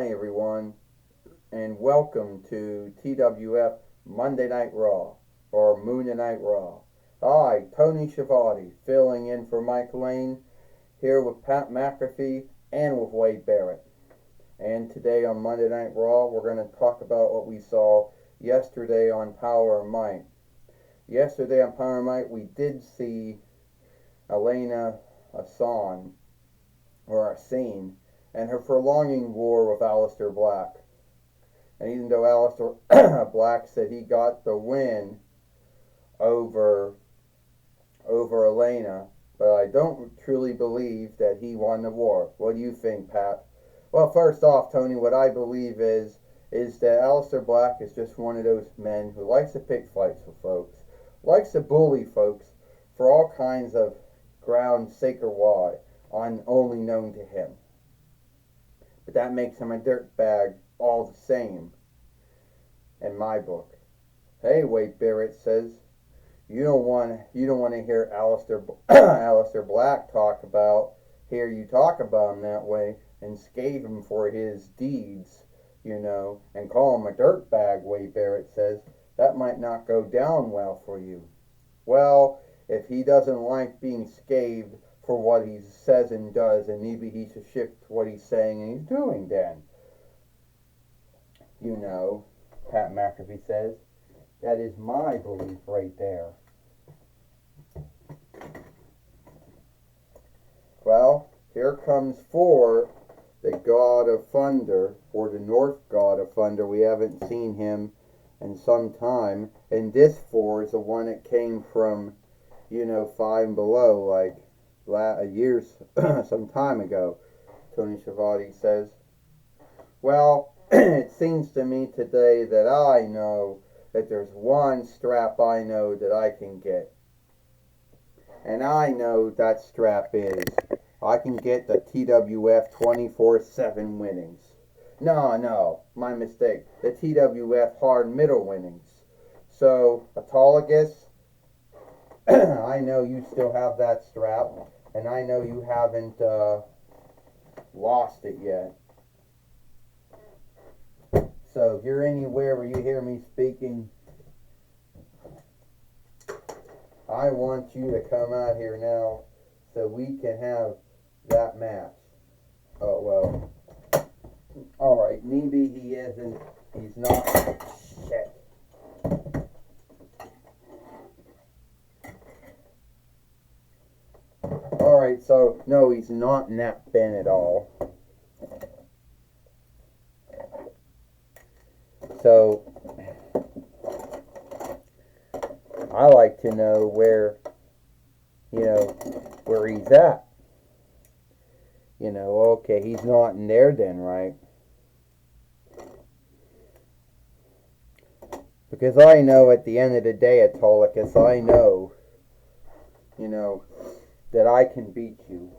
Hi, everyone, and welcome to TWF Monday Night Raw, or Moon Night Raw. Hi, Tony Schiavone, filling in for Mike Lane, here with Pat McAfee and with Wade Barrett. And today on Monday Night Raw, we're going to talk about what we saw yesterday on Power and Might. Yesterday on Power and Might, we did see Elena Hassan, or Hassan, and her prolonging war with Aleister Black. And even though Aleister Black said he got the win over Elena, but I don't truly believe that he won the war. What do you think, Pat? Well, first off, Tony, what I believe is that Aleister Black is just one of those men who likes to pick fights with folks, likes to bully folks for all kinds of ground, sake or why, on only known to him. But that makes him a dirtbag all the same, in my book. Hey, Wade Barrett says, you don't want to hear Aleister Black hear you talk about him that way and scathe him for his deeds, and call him a dirtbag, Wade Barrett says. That might not go down well for you. Well, if he doesn't like being scathed for what he says and does, and maybe he should shift what he's saying and he's doing then. Pat McAfee says. That is my belief right there. Well, here comes Thor, the god of thunder, or the North god of thunder. We haven't seen him in some time. And this Thor is the one that came from, Five Below, like years, some time ago, Tony Schiavone says. Well, it seems to me today that I know that there's one strap I know that I can get. And I know that strap is I can get the TWF 24/7 winnings. No, my mistake. The TWF hard middle winnings. So, Autolycus, I know you still have that strap, and I know you haven't lost it yet. So if you're anywhere where you hear me speaking, I want you to come out here now so we can have that match. Oh, well. Alright, maybe he isn't. He's not. Shit. Alright, so, no, he's not Nat Ben at all. So, I like to know where he's at. Okay, he's not in there then, right? Because I know at the end of the day, Autolycus, I know, that I can beat you.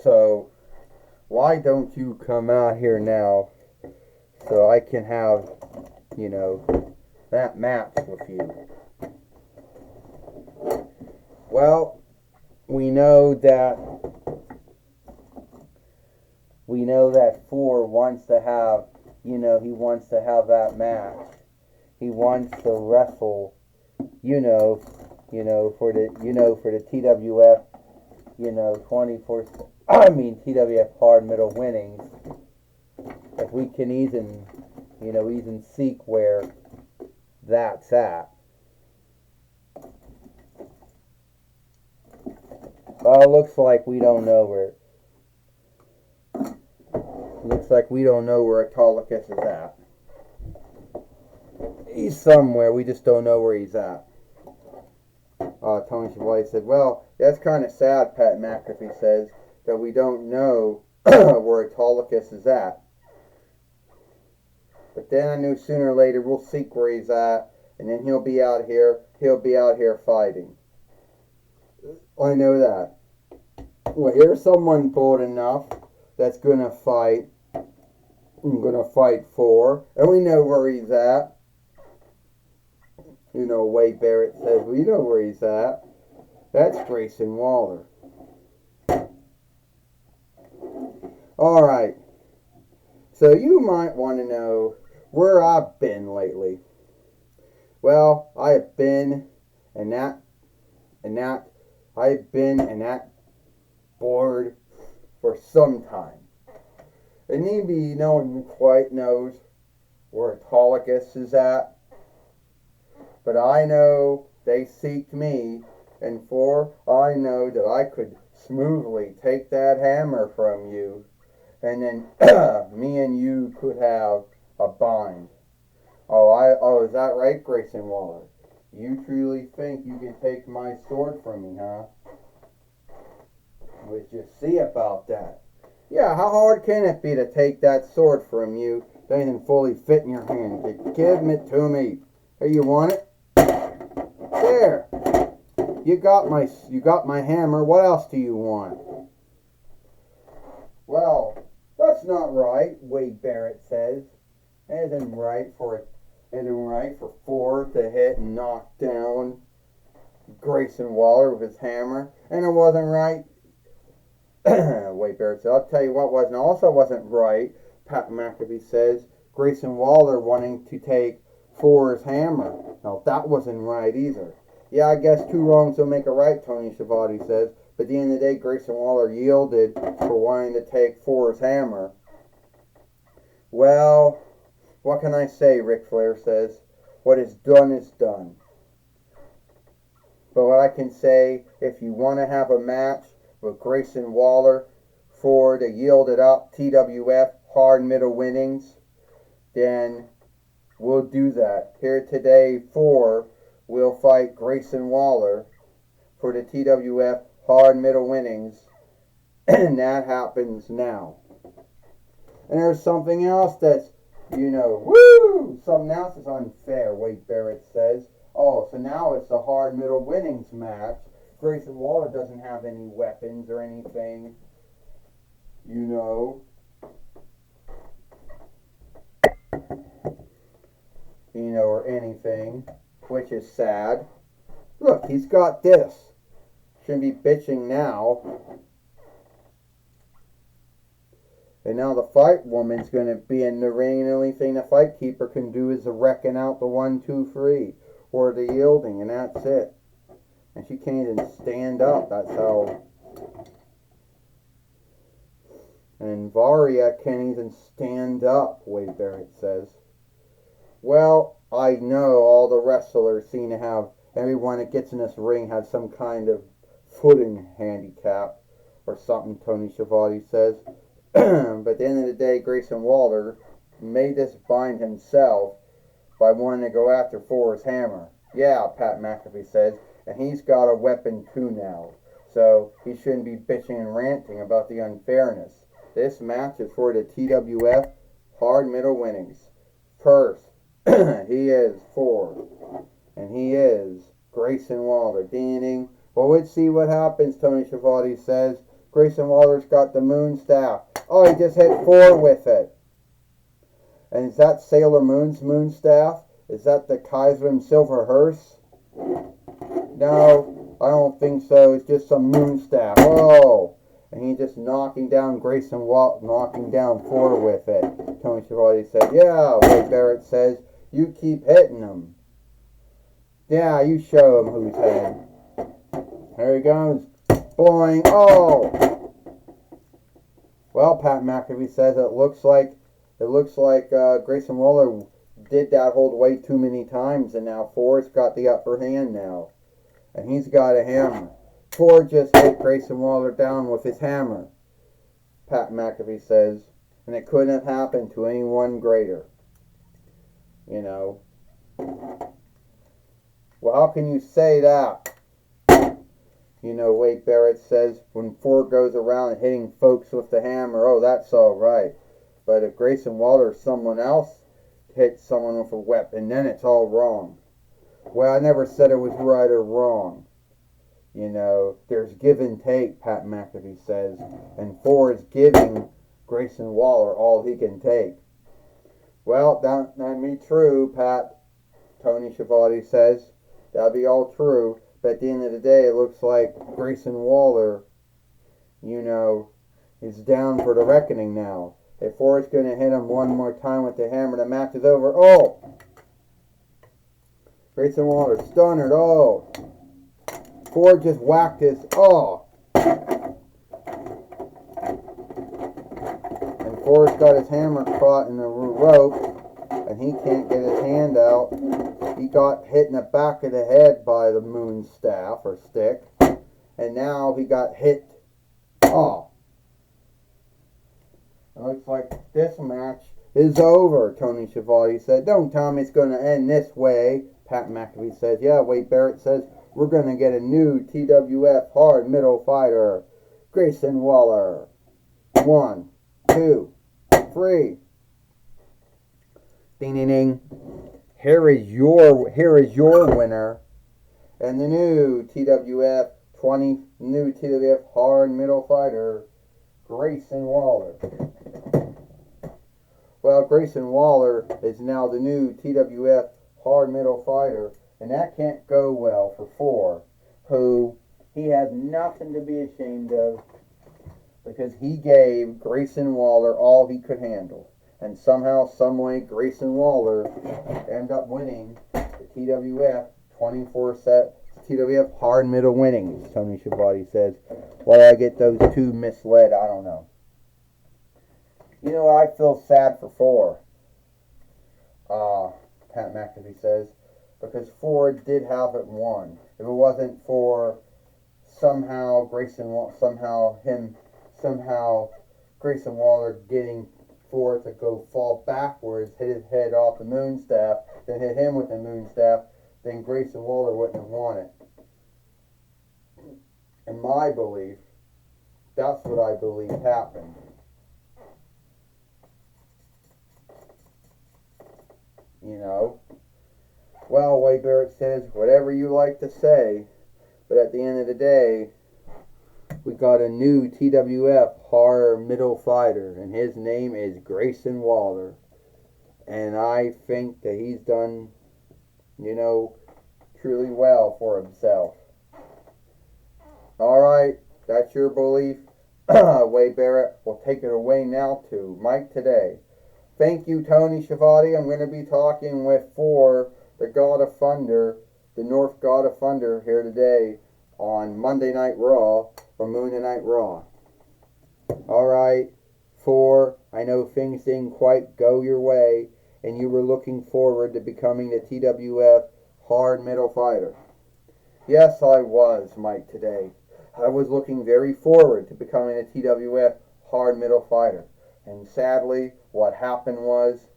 So, why don't you come out here now so I can have, that match with you? Well, we know that Thor wants to have, he wants to have that match. He wants to wrestle, for the TWF, TWF hard middle winnings. If we can even seek where that's at. Well, looks like we don't know where Autolycus is at. He's somewhere, we just don't know where he's at. Tony Schiavone said, well, that's kind of sad, Pat McAfee says, that we don't know where Autolycus is at. But then I knew sooner or later we'll seek where he's at, and then he'll be out here fighting. I know that. Well, here's someone bold enough that's gonna fight for, and we know where he's at. You know, Wade Barrett says, well, you know where he's at. That's Grayson Waller. Alright, so you might want to know where I've been lately. Well, I have been and that I've been and that bored for some time. And maybe no one quite knows where Autolycus is at, but I know they seek me, and for I know that I could smoothly take that hammer from you, and then me and you could have a bind. Oh, is that right, Grayson Waller? You truly think you can take my sword from me, huh? Let's just see about that. Yeah, how hard can it be to take that sword from you? Doesn't even fully fit in your hand. Give it to me. Here, you want it? There. You got my hammer. What else do you want? Well, that's not right, Wade Barrett says. It isn't right for Ford to hit and knock down Grayson Waller with his hammer, and it wasn't right. Wade Barrett said, I'll tell you what wasn't right, Pat McAfee says, Grayson Waller wanting to take Ford's hammer. Now, that wasn't right either. Yeah, I guess two wrongs don't make a right, Tony Schiavone says, but at the end of the day, Grayson Waller yielded for wanting to take Ford's hammer. Well, what can I say, Ric Flair says. What is done is done. But what I can say, if you want to have a match with Grayson Waller for the yielded up TWF hard middle winnings, then we'll do that. Here today, we'll fight Grayson Waller for the TWF hard middle winnings, and that happens now. And there's something else that's, something else is unfair, Wade Barrett says. Oh, so now it's a hard middle winnings match. Grayson Waller doesn't have any weapons or anything, or anything, which is sad. Look, he's got this. Shouldn't be bitching now. And now the fight woman's going to be in the ring, and the only thing the fight keeper can do is to reckon out the 1, 2, 3, or the yielding, and that's it. And she can't even stand up. That's how. And Varia can't even stand up, Wade Barrett says. Well, I know all the wrestlers seem to have, everyone that gets in this ring has some kind of footing handicap or something, Tony Schiavone says. But at the end of the day, Grayson Waller made this bind himself by wanting to go after Ford's hammer. Yeah, Pat McAfee says, and he's got a weapon too now. So he shouldn't be bitching and ranting about the unfairness. This match is for the TWF hard middle winnings. First, he is Ford, and he is Grayson Waller. Ding. Well, let's see what happens, Tony Schiavone says. Grayson Waller's got the moon staff. Oh, he just hit Ford with it. And is that Sailor Moon's moon staff? Is that the Kaiser and Silver Hearse? No, I don't think so. It's just some moon staff. Whoa! And he just knocking down knocking down Ford with it. Tony Schiavone said, yeah, Wade Barrett says, you keep hitting him. Yeah, you show him who's head. There he goes. Boing. Oh! Well, Pat McAfee says it looks like Grayson Waller did that hold way too many times, and now Ford's got the upper hand now. And he's got a hammer. Ford just hit Grayson Waller down with his hammer, Pat McAfee says, and it couldn't have happened to anyone greater. Well, how can you say that? Wade Barrett says when Ford goes around hitting folks with the hammer, oh, that's all right. But if Grayson Waller or someone else hits someone with a weapon, then it's all wrong. Well, I never said it was right or wrong. There's give and take, Pat McAfee says, and Ford's giving Grayson Waller all he can take. Well, that may be true, Pat. Tony Schiavone says. That'll be all true. But at the end of the day, it looks like Grayson Waller, is down for the reckoning now. If Ford's going to hit him one more time with the hammer, the match is over. Oh! Grayson Waller stunned. Oh! Ford just whacked his. Oh! And Ford's got his hammer caught in the rope, and he can't get his hand out. He got hit in the back of the head by the moon staff or stick, and now he got hit. Oh! It looks like this match is over, Tony Schiavone said. Don't tell me it's going to end this way. Pat McAfee says, yeah. Wade Barrett says, we're going to get a new TWF hard middle fighter. Grayson Waller. 1, 2, 3. Ding, ding, ding. Here is your winner. And the new TWF hard middle fighter, Grayson Waller. Well, Grayson Waller is now the new TWF hard middle fighter, and that can't go well for Ford, who he has nothing to be ashamed of because he gave Grayson Waller all he could handle. And somehow, someway, Grayson Waller ended up winning the TWF 24-set TWF hard middle winnings, Tony Schiavone says. Why I get those two misled, I don't know. I feel sad for Ford. Pat McAfee says, because Ford did have it won. If it wasn't for somehow Grayson Waller getting Ford to go fall backwards, hit his head off the moon staff, then hit him with the moon staff, then Grayson Waller wouldn't have won it. In my belief, that's what I believe happened. Well, Wade Barrett says, whatever you like to say, but at the end of the day, we got a new TWF hard middle fighter, and his name is Grayson Waller. And I think that he's done, truly well for himself. Alright, that's your belief. Wade Barrett will take it away now to Mike Today. Thank you, Tony Schiavone. I'm going to be talking with the God of Thunder, the North God of Thunder here today on Monday Night Raw or Monday Night Raw. Alright, I know things didn't quite go your way and you were looking forward to becoming the TWF hard middle fighter. Yes, I was, Mike Today. I was looking very forward to becoming a TWF hard middle fighter. And sadly, what happened was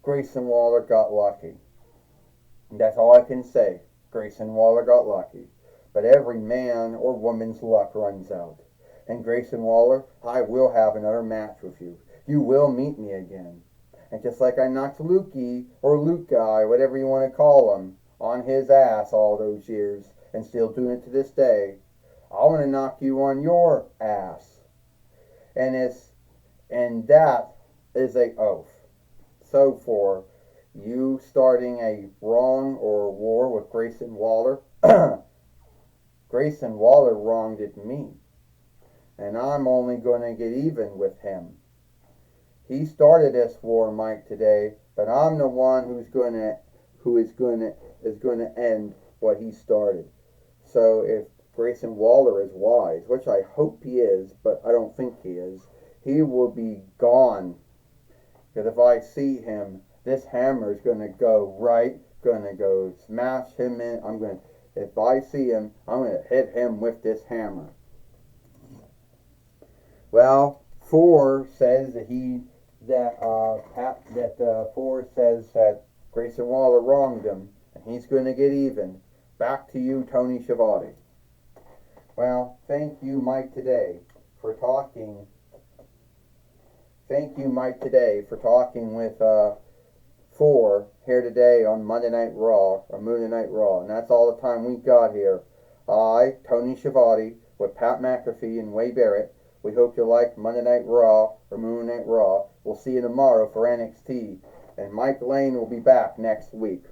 Grayson Waller got lucky. And that's all I can say. Grayson Waller got lucky. But every man or woman's luck runs out. And Grayson Waller, I will have another match with you. You will meet me again. And just like I knocked Lukey, or Luke Guy, whatever you want to call him, on his ass all those years, and still doing it to this day, I want to knock you on your ass. And that is a oath. So for you starting a wrong or war with Grayson Waller, Grayson Waller wronged me. And I'm only going to get even with him. He started this war, Mike, today, but I'm the one who is going to end what he started. So if Grayson Waller is wise, which I hope he is, but I don't think he is, he will be gone. Because if I see him, this hammer is going to go right, going to go smash him in. If I see him, I'm going to hit him with this hammer. Well, Ford says Ford says that Grayson Waller wronged him, and he's going to get even. Back to you, Tony Schiavone. Well, thank you, Mike Today, for talking. Thank you, Mike Today, for talking with Ford here today on Monday Night Raw, or Monday Night Raw, and that's all the time we've got here. I, Tony Schiavone, with Pat McAfee and Wade Barrett. We hope you like Monday Night Raw or Monday Night Raw. We'll see you tomorrow for NXT. And Mike Lane will be back next week.